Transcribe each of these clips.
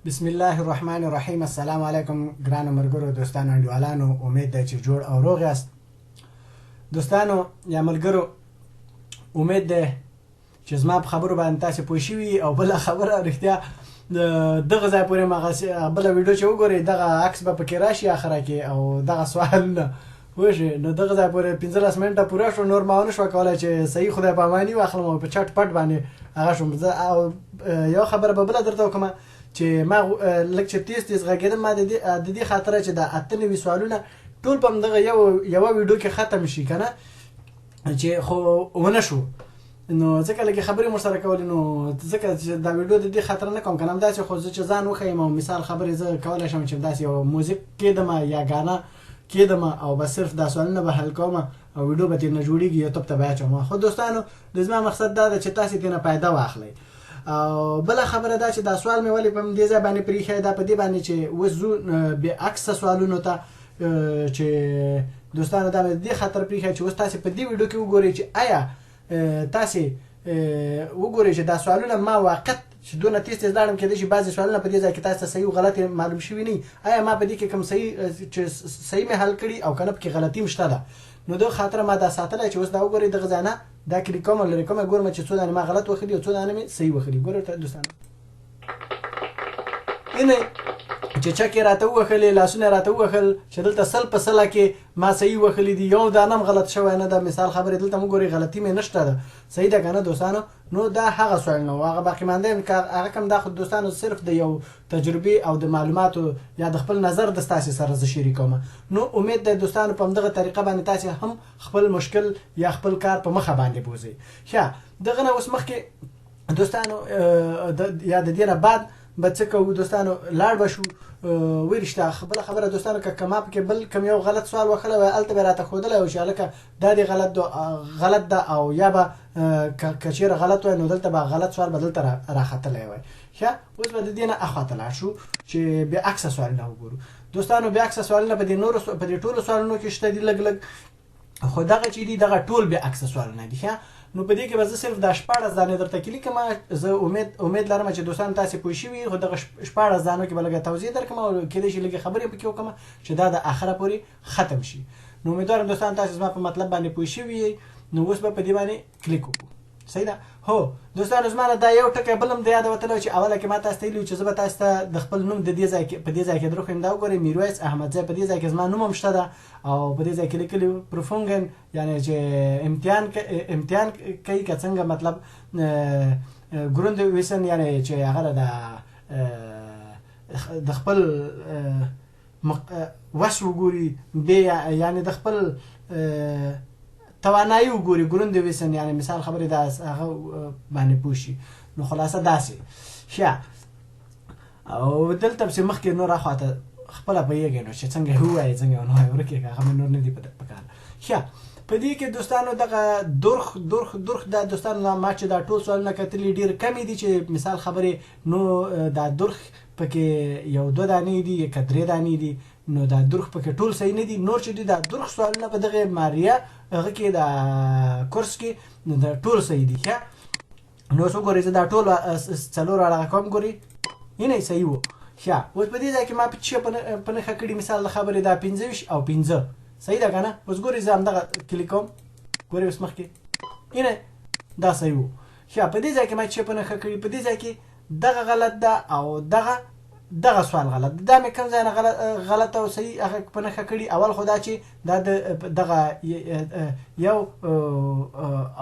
بسم الله الرحمن الرحیم. السلام علیکم ګرانو ملګرو، دوستانو، انډیوالانو. امید ده چې جوړ او روغ یاست. دوستانو یا ملګرو، امید ده چې زما په خبرو باندې تاسو پوه شوي او بله خبره رښتیا دغه ځای پورې بله ویډیو چې وګورئ دغه عکس به پکې راشي اخره کې او دغه سوالونه وشي. نو دغه ځای پورې 15 منټه پوره شو، نور ما ونه شوه کولی چې صحیح خدای پاماني واخلم او په چټ پټ باندې هغه شوم. او یو خبره به بله درته وکړم چې ما لږ چې تیز غږېدم، ما د دې خاطره چې د 98 سوالونه ټول په همدغه یوه ویډیو کې ختم شي که نه، چې خو ونه شو. نو ځکه لږې خبرې مو سره کولې، نو ځکه چې دا ویډیو د دې خاطره نه کوم که نه همداسې خو زه چې ځان وښیم او مثال خبرې زه کولی شم چې همداسې یو موزیک کېدم یا ګانا کېدم او بس صرف دا سوالونه به حل کوم او ویډیو به ترېنه جوړېږي، یوټیوب ته به اچوم. خو دوستانو د زما مقصد دا ده چې تاسې ترېنه فایده واخلئ. او بله خبره دا چې دا سوال مې ولې په همدې ځای باندې پرېښی دا په دې باندې چې اوس ځو بېعکسه سوالونو ته، چې دوستانو دا مې د دې خاطر پرېښی چې اوس تاسې په دې ویډیو کې وګورئ چې آیا تاسې وګورئ چې دا سوالونه ما واقعت چې دونه تیز لاړم، کېدای شي بعضې سوالونه په دې ځای کې تاسو ته صحیح او غلط معلوم شوي نه وي. آیا ما په دې کې کوم صحیح مې حل کړي او که نه پکې غلطي هم شته ده. نو دغه خاطره ما دا ساتلی چې اوس دا وګورئ دغه ځای نه دا کلیک کوم او لرې کوم، ګورم چې څو دانې ما غلط وښلي او څو دانې مې صحیح وښلي. ګورئ دوستانو، اینې چې چک یې راته ووښلې، لاسونه یې راته ووښل چې دلته 100 په 100 کې ما صحیح وښلي دي، یو دانه هم غلط شوی نه ده. مثال خبرې دلته وګورئ غلطي مې نشته ده، صحیح ده که نه دوستانو. نو دا هغه سوال نه و، هغه باقي مانده هغه کوم دا خو دوستانو صرف د یو تجربې او د معلوماتو یا د خپل نظر د ستاسې سره زه شریکوم. نو امید ده دوستانو په همدغه طریقه باندې تاسې هم خپل مشکل یا خپل کار په مخه باندې بوځئ. ښه، دغه نه اوس مخکې دوستانو یا د دې نه بعد به څه کوو دوستانو، لاړ به شو ویرشته بله خبره دوستانو، که ما پکې بل کوم یو غلط سوال وښلی وای هلته به یې راته ښودلی وای چې هلکه دا دې غلط ده، او یا به که چېرې غلط وای نو دلته به غلط سوال به دلته راختلی وای. ښه، اوس به د دې نه اخواته لاړ شو چې بېعکسه سوالونه وګورو. دوستانو بېعکسه سوالونه په دې ټولو سوالونو کې شته دي لږ لږ، خو دغه چې دي دغه ټول بېعکسه سوالونه دي. ښه، نو په دې کې به زه صرف دا 14 دانې درته کلیکم. زه امید لرم چې دوستان تاسې پوه شوي، خو دغه 14 دانو کې به لږه توضیح درکړم او کېدای شي لږې خبرې پکې وکړم چې دا د آخره پورې ختم شي. نو امیدوارم دوستان تاسې زما په مطلب باندې پوه شوي. نو اوس به په دې باندې کلیک وکړو. صحیح ده؟ هو دوستانو، زما نه دا یو ټکی بل هم د یاده وتلی چې اوله کې ما تاسو ته ویلي چې زه به تاسو ته د خپل نوم د دې ځای کې په دې ځای کې دروښیم. دا وګورئ میرویس احمدزی، په دې ځای کې زما نوم هم شته ده او په دې ځای کې لیکلي پروفونګن، یعنی چې امتحان کوي که څنګه، مطلب ګروند ویسن، یعنی چې هغه د خپل وس وګوري، یعنی د خپل توانایي وګوري، ګروند ویسن، یعنی مثال خبرې دا هغه باندې پوه شي. نو خلاصه داسې. ښه، او دلته پسې مخکې نور اخواته خپله پوهېږئ نو چې څنګه یې ووایئ څنګه یې ونه وایئ، ورکې هغه مې نور نه دي پکار. ښه، په دې کې دوستانو دغه درخ دا دوستانو ما چې دا ټول سوالونه کتلي ډېر کمې دي چې مثال خبرې، نو دا درخ پکې یو 2 دانې دي که 3 دانې دي، نو دا درخ پکې ټول صحیح نه دي. نور چې دي دا درخ سوالونه په دغه ماریا هغه کې دا کورس کې دا ټول صحیح دي. ښه، نو اوس وګورئ زه دا ټول 4 هغه کوم ګورئ، یعنې صحیح وو. ښه، اوس په دې ځای کې ما په نښه کړي مثال د خبرې دا 25 او 15، صحیح ده که نه؟ اوس ګورئ زه همدغه کلیک کوم، ګورئ اوس مخکې یعنې دا صحیح وو. ښه، په دې ځای کې ما چې په نښه کړي، په دې ځای کې دغه غلط ده او دغه سوال غلط ده. دا مې کوم ځای نه غلط او صحیح هغه په نښه کړي. اول خو دا چې دا دغه 1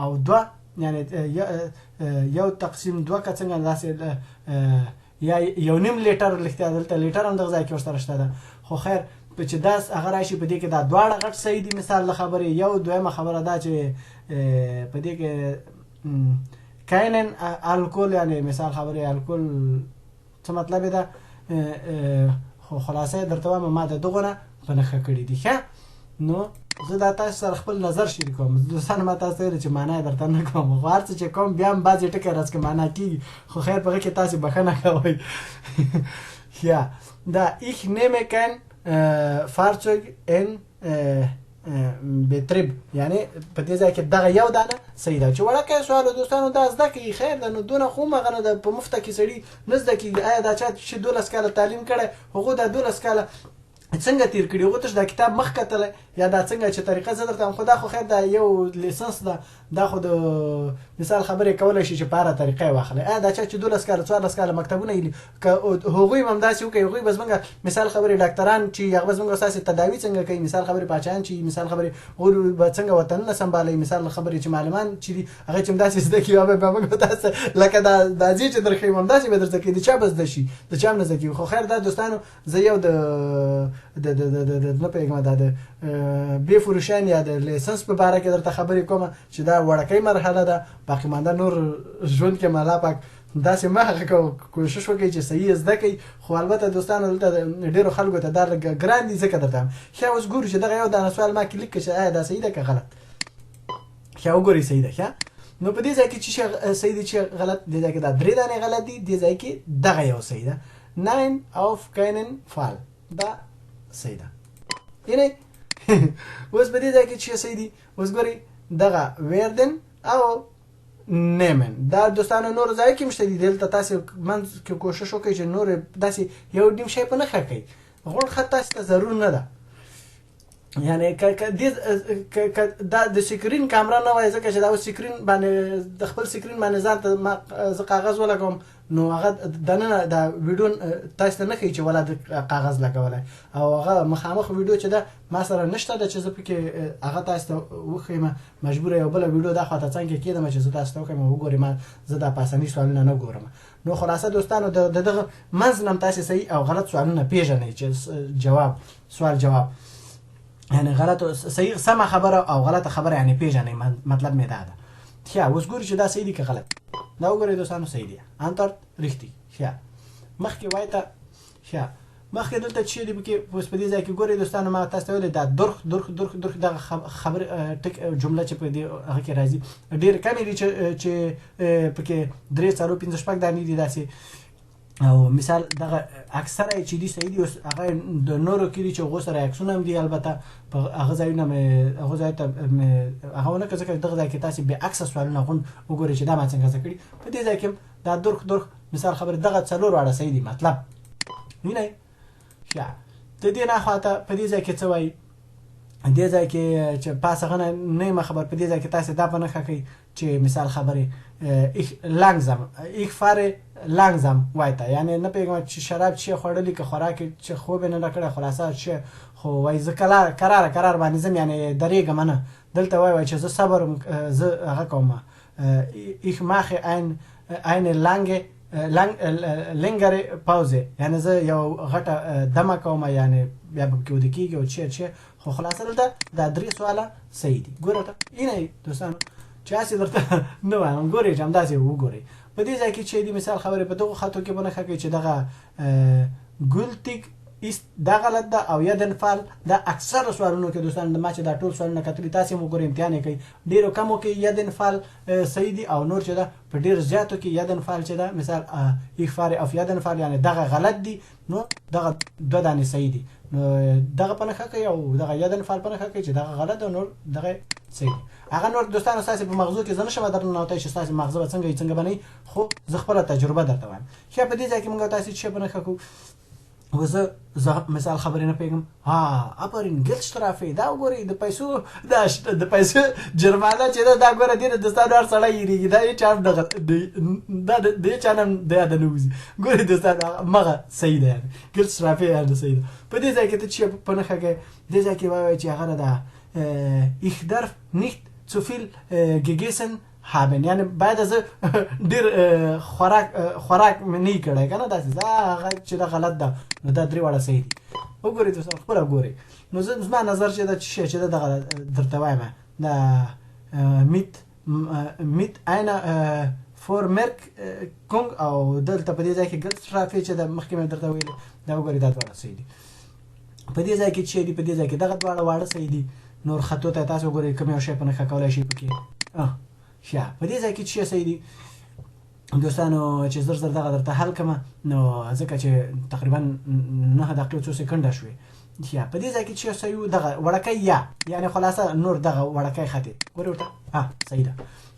او 2، یعنی 1/2 که څنګه داسې، یا 1.5 لیټر رښتیا دلته لیټر هم دغه ځای کې ورسره شته ده. خو خیر چې دا هغه راشي په دې کې دا دواړه غټ صحیح دي. مثال د خبرې یو دویمه خبره دا چې په دې کې کاینن الکول، یعنی مثال خبرې الکول څه مطلب ده، خو خلاصه درته وایم ما د دغه نه په نښه کړي دي. ښه، نو زه دا تاسو سره خپل نظر شریکوم. دوستان ما تاسو ته چې معنا یې درته نه کوم، خو هر څه چې کوم بیا هم بعضې ټکي راځي که معنا کېږي، خو خیر په هغه کې تاسې بښنه کوئ. Ja, da ich nehme kein Fahrzeug in بترب یعنی په دې ځای کې دغه یو دانه صحیح ده. چې وړکه سوال دوستانو دا زده کوي خیر ده، نو دونه خو مغه نه ده په مفته کې سړي نه زده کوي. آیا دا چا چې 12 کاله تعلیم کړی هغه دا 12 کاله څنګه تیر کړي، هغه ته دا کتاب مخ کتل یا دا څنګه چې طریقه زه درته خدا خو خیر دا یو لیسنس ده، دا خو د مثال خبرې کولای شي چې په هره طریقه واخلي. دا چا چې 12 کاله 14 کاله مکتبونه یې هغوی هم داسې وکړي، هغوی بس موږ مثال خبرې ډاکټران چې هغه بس موږ اساسي تداوی څنګه کوي، مثال خبرې پاچان چې مثال خبرې اور به څنګه وطن نه سمبالي، مثال خبرې چې معلمان چې هغه چې داسې زده کوي به موږ تاسو لکه دا ځي چې درخې هم داسې به درته کوي د چا بس دشي د چا نه زکی. خو خیر دا دوستانو زه یو د نه پیغام د بی فروشان یا د لیسنس په اړه کې درته خبرې کوم چې دا وړکې مرحله ده، باقي مانده نور ژوند کې مالا پاک داسې ما کوشش وکړي چې صحیح زده کړي. خو البته دوستانو دلته ډیرو خلکو ته دا ګران دي ځکه درته ښه اوس ګورو چې دغه یو دانه سوال ما کلیک کړي چې آیا دا صحیح ده که غلط. ښه وګورئ صحیح ده. ښه نو په دې ځای کې چې صحیح دي چې غلط دي، ځای کې دا درې دانې غلط دي، دې ځای کې دغه یو صحیح ده. 9 auf keinen Fall دا صحیح ده. یعنی اوس په دې ځای کې چې صحیح دي اوس ګورئ دغه werden او nehmen دا دوستانو نور ځای کې مشته دي. دلته تاسو منځ کې کوشش وکړئ چې نور داسې یو نیم شی په نښه کړئ، غوړ خط تاسو ته ضرور نه ده. یعنی دا د سکرین کامera نه وای ځکه چې دا سکرین باندې د خپل سکرین باندې ځان ته کاغذ ولګوم نو هغه دنه دا ویډیو تاسو ته نه کوي چې ولا د کاغذ لګولای او هغه مخامخ ویډیو چې دا ما سره نشته د چې زه پکې هغه تاسو ته وخیمه مجبور یو بل ویډیو دا خاطر څنګه کېدم چې زه تاسو ته وکم وګورم ما زه دا پاسنی سوالونه نه ګورم. نو خلاصه دوستانو دغه منځ تاسو صحیح او غلط سوالونه پیژنئ چې جواب سوال جواب یعنی غلط صحیح سم خبره او غلط خبره یعنی پیژنئ. مطلب می دا ده. ښه اوس ګورئ چې دا صحیح دي که غلط. دا وګورئ دوستانو صحیح دي انتر رښتي. ښه مخکې وای ته ښه مخکې دلته چې دی پکې اوس په دې ځای کې ګورئ دوستانو ما تاسو ته ویل دا درخ دغه خبر ټک جمله چې په دې هغه کې راځي ډېر کمې دي چې پکې 3 4 5 شپږ دانې دي داسې او مثال دغه اکثره چې دي صحیح دي. اوس هغه د نورو کې دي چې هغه سره عکسونه هم دي البته په هغه ځایونه هغه ځای ته هغه نه ځکه دغه ځای کې تاسو به عکس سوالونه غون وګورئ چې دا ما څنګه ذکر په دې ځای کې دا درخ مثال خبر دغه څلور واړه صحیح دي مطلب وینئ. ښه د دې نه خاطر په دې ځای کې څه وایي دې ځای کې چې پاسغه نه خبر په دې ځای کې تاسو دا په نخښه کوي چې مثال خبره ich fahre langsam weiter یعنی نه پیغام چې شراب چې خوړلې که خوراک چې خوب نه نکړه خلاصه چې خو وای ز قرار باندې زم یعنی درېګه منه دلته وای چې زه صبر زه هغه کوم ich mache eine längere Pause یعنی زه یو غټه دمه کوم یعنی بیا به کې ودکیږي او چې خو خلاصه دلته دا درې سواله صحیح دي. ګوره ته اینه دوستانو چې اسی درته نو وایم ګورئ چې همداسې وګورئ په دې ځای کې چې دی مثال خبره په دغه خطو کې بنه کوي چې دغه ګولتیک است دا غلط ده او یدن فال دا اکثر سوالونو کې دوستانو د ما چې دا ټول سوالونه کتلی تاسو مو ګورئ امتحان کوي ډیرو کمو کې یدن فال صحیح دي او نور چې دا په ډیر زیاتو کې یدن فال چې دا مثال ich fahre auf jeden Fall یعنی دغه غلط دي نو دغه دوه دانې صحیح دي نو دغه په نښه کوي او دغه یدن فال په نښه کوي چې دغه غلط او نور دغه صحیح. هغه نور دوستانو تاسو په مغزو کې زنه شمه درنه چې تاسو مغزو څنګه بنئ خو زه خپل تجربه درته وایم. ښه په دې ځای کې موږ تاسو چې په نښه کوو وزه مثال خبرې نه پیګم اپرین ګلشترافي دا وګورئ د پیسو جرمانه چې دا ګوره دې دوستانو هر سړی یریږي دا یې چا دغه دا دې چانم د نوځي ګورئ دوستانو مغه صحیح ده ګلشترافي دا صحیح ده. په دې ځای کې ته چې په نښه کې دې ځای کې وایي چې هغه ده ich darf nicht zu viel gegessen haben یعنی باید از ډیر خوراک نه کړای کنه دا چې دا غلط ده نو دا درې واړه صحیح دي. وګورئ تاسو خپل وګورئ نو زما نظر چې دا چې دا درته وایم دا mit einer Vormerkung او دلته په دې ځای کې ګل ټرافي چې د مخکې مې درته ویل دا وګورئ دا ډول صحیح دي. په دې ځای کې چې دی په دې ځای کې دغه ډول واړه صحیح دي نور خطو ته تاسو وګورئ کوم یو شی په نښه کولای شي پکې ښه په دې ځای کې چې صحیح دي دوستانو چې زر دغه درته حل کړم نو ځکه چې تقریبا 9 دقیقې 2 سکند شوې یا په دې ځای کې چې صحیح دغه وړکۍ یعنی خلاصه نور دغه وړکۍ خطي ګورې ورته صحیح ده.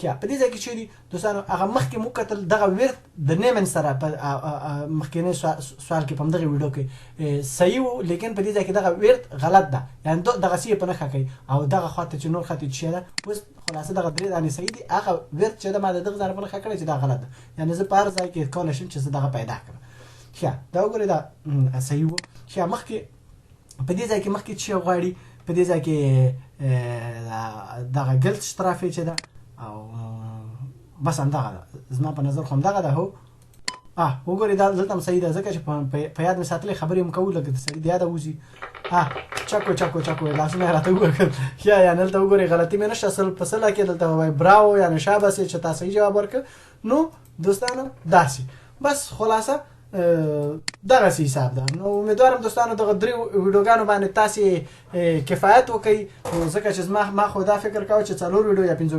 یا په دې ځای کې چې دي دوستانو هغه مخکې مو کتل دغه ورد د نیمن سره په مخکینی سوال کې په دغه ویډیو کې صحیح وو، لیکن په دې ځای کې دغه ورد غلط ده، یعنی دغه سی په نښه کوي او دغه خاطر چې نور خطي چې ده اوس خلاصه دغه درې دانې صحیح دي، هغه ورد چې ده ما دغه ځای په نښه کړی چې دا غلط ده، یعنی زه په هر ځای کې کولی شم چې زه دغه پیدا کړم. یا دا وګورئ دا صحیح وو. یا مخکې په دې ځای کې مخکې چې غواړي په دې ځای کې دغه ګلت شترافې چې ده او بس همدغه ده زما په نظر خو همدغه ده. هو وګورئ دا دلته هم صحیح ده ځکه چې په یاد مې ساتلې خبرې هم کوو لکه د سړي د یاده وځي. چکو چکو چکو لاسونه یې راته ووهل. یعنې دلته وګورئ غلطي مې نشته اصل په سله کې دلته وایي براو یعنې شاباس چې تا صحیح جواب ورکړ. نو دوستانو داسې بس خلاصه دغسې حساب ده. نو امیدوارم دوستانو دغه درې ویډیوګانو باندې تاسې کفایت وکړئ، ځکه چې ما خو دا فکر کوه چې 4 ویډیو یا 5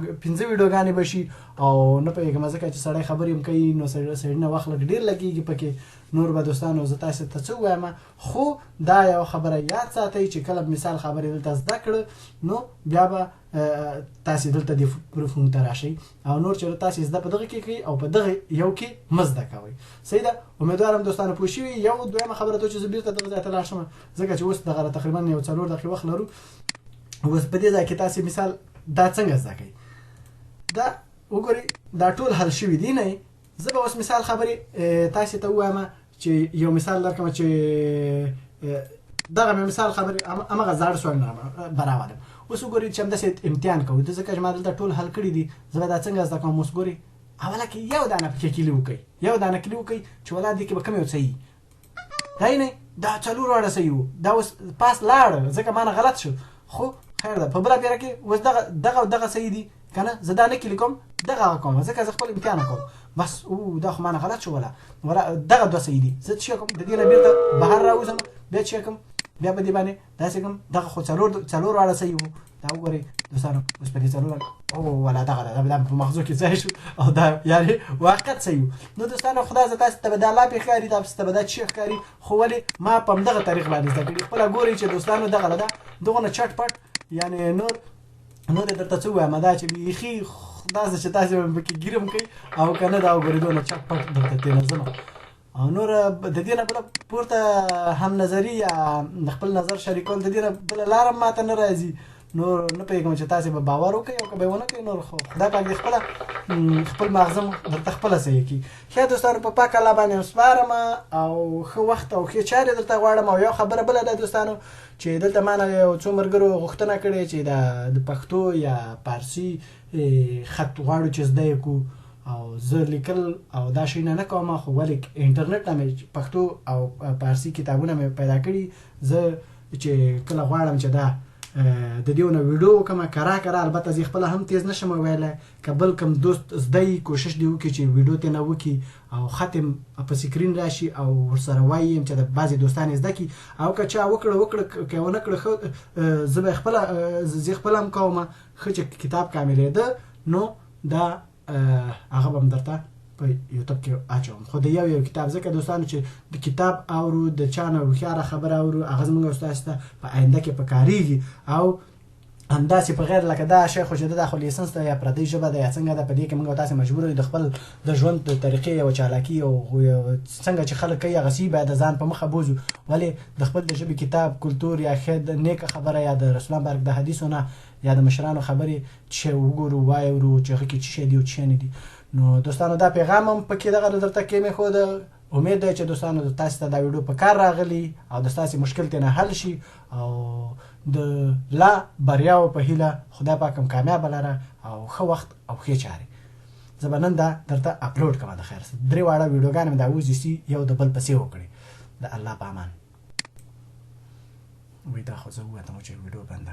ویډیوګانې به شي او نه پوهېږم ځکه چې سړی خبرې هم کوي نو سړي نه وخت لږ ډېر لګېږي پکې. نور به دوستانو زه تاسې ته څه ووایم، خو دا یو خبره یاد ساتئ چې کله مثال خبرې دلته زده کړه نو بیا به تاسې دلته دې پروفونو ته راشئ او نور چې تاسې زده په دغه کې کوي او په دغه یو کې مه زده کوئ. صحیح ده. امیدوارم دوستانو پوه شوي. یو دویمه خبره ته چې زه بېرته دغه ځای ته لاړ شم ځکه چې اوس دغه تقریبا یو 4 دقیقې وخت لرو. اوس په دې ځای کې تاسې مثال دا څنګه زده کوئ، دا وګورئ دا ټول حل شوي دي. نه زه به اوس مثال خبرې تاسې ته ووایم چې یو مثال درکړم چې دغه مې مثال خبرې همغه زاړه سوالونه براولم. اوس وګورئ چې همداسې امتحان کوو ځکه چې ما دلته ټول حل کړي دي، زه به دا څنګه زده کوم. اوس ګورئ اوله کې یو دانه پکې کلي وکړئ، یو دانه کلي وکړئ چې ولا دې کې به کوم یو صحیح دی نه دا 4 واړه صحیح وو، دا اوس پاس لاړ ځکه ما نه غلط شو. خو خیر ده په بله پیره کې اوس دغه صحیح دي که نه، زه دا نه کلي کوم دغه کوم ځکه زه خپل امتحان کوم بس. دا خو ما نه غلط شو ولا دغه 2 صحیح دي. زه څه کوم د دې نه بیرته بهر راوځم بیا چې کوم بیا په دې باندې داسې کوم دغه خو 4 واړه صحیح وو. دا وګورئ دوستانو اوس په دې 4 ولا دغه دا په مغزو کې ځای شو او دا یعنې واقعیت صحیح وو. نو دوستانو خدای زه تاسو ته به دا لاپې ښکاري تاسو ته به دا چی ښکاري، خو ولې ما په همدغه طریق باندې زده کړي. خپله ګورئ چې دوستانو دغه ده دغونه چټ پټ یعنې نور یې درته څه ووایم دا چې بیخي داسې چې تاسې پکې ګیرم کوئ او که نه دا وګورئ دونه چټ پټ درته تېنوځم. او نور د دې نه بله پورته هم نظري یا خپل نظر شریکول د دې نه بله لاره هم ماته نه راځي. نور نه پوهېږم چې تاسې به باور وکړئ او که به یې ونه کړئ نور خو خدای پاک دې خپل ماغزه درته خپله صحیح کړي. ښه دوستانو په پاک الله باندې وسپارم او ښه وخت او ښې چارې درته غواړم. او یو خبره بله ده دوستانو چې دلته ما نه یو څو ملګرو غوښتنه کړې چې د پښتو یا پارسي خط غواړو چې زده یې کړو او زه لیکل او دا شیونه نه کوم، خو ولې انټرنیټ نه مې پښتو او پارسي کتابونه مې پیدا کړي. زه چې کله غواړم چې دا د دېونه ویډیو وکړم کرا البته زه خپله هم تیز نشم ویلی، که بل کوم دوست زده کوشش دې وکړي چې ویډیو ترې نه وکړي او خط یې په سکرین راشي او ورسره وایي چې د بعضې دوستان یې زده کړي او که چا وکړه که یې ونه کړه ښه زه به خپله هم کوم. ښه چې کتاب کاملېده نو دا هغه به هم درته په یوټیوب کې اچوم. خو د یو کتاب ځکه دوستانو چې د کتاب اورو د چا نه هوښیاره خبره اورو هغه زموږ استاسو ته په آینده کې پکارېږي او همداسې په غیر لکه دا شی خو چې دا خو لیسنس ده یا پردۍ ژبه ده یا څنګه ده په دې کې موږ تاسې مجبور یو د خپل د ژوند د طریقې یوه چالاکي او څنګه چې خلک کوي هغسې باید د ځان په مخه بوځو، ولې د خپل د ژبې کتاب کلتور یا ښه نیکه خبره یا د رسول الله مبارک د حدیثو نه یا د مشرانو خبرې چې وګورو واورو چې هغه کې څه شی دي او څه شی نه دي. نو دوستانو دا پیغام هم پکې دغه درته کېمېښوده. امید دی چې دوستانو تاسو ته دا ویډیو په کار راغلی او د ستاسې مشکل ترې نه حل شي او د لا بریاو په هیله خدای پاک هم کامیابه لره او ښه وخت او ښې چارې. زه به نن دا درته اپلوډ کوم د خیر 3 واړه ویډیوګانې مې دا اوس دي یو د بل پسې وکړې. د الله په امان. وایي دا خو زه ووتم چې ویډیو بنده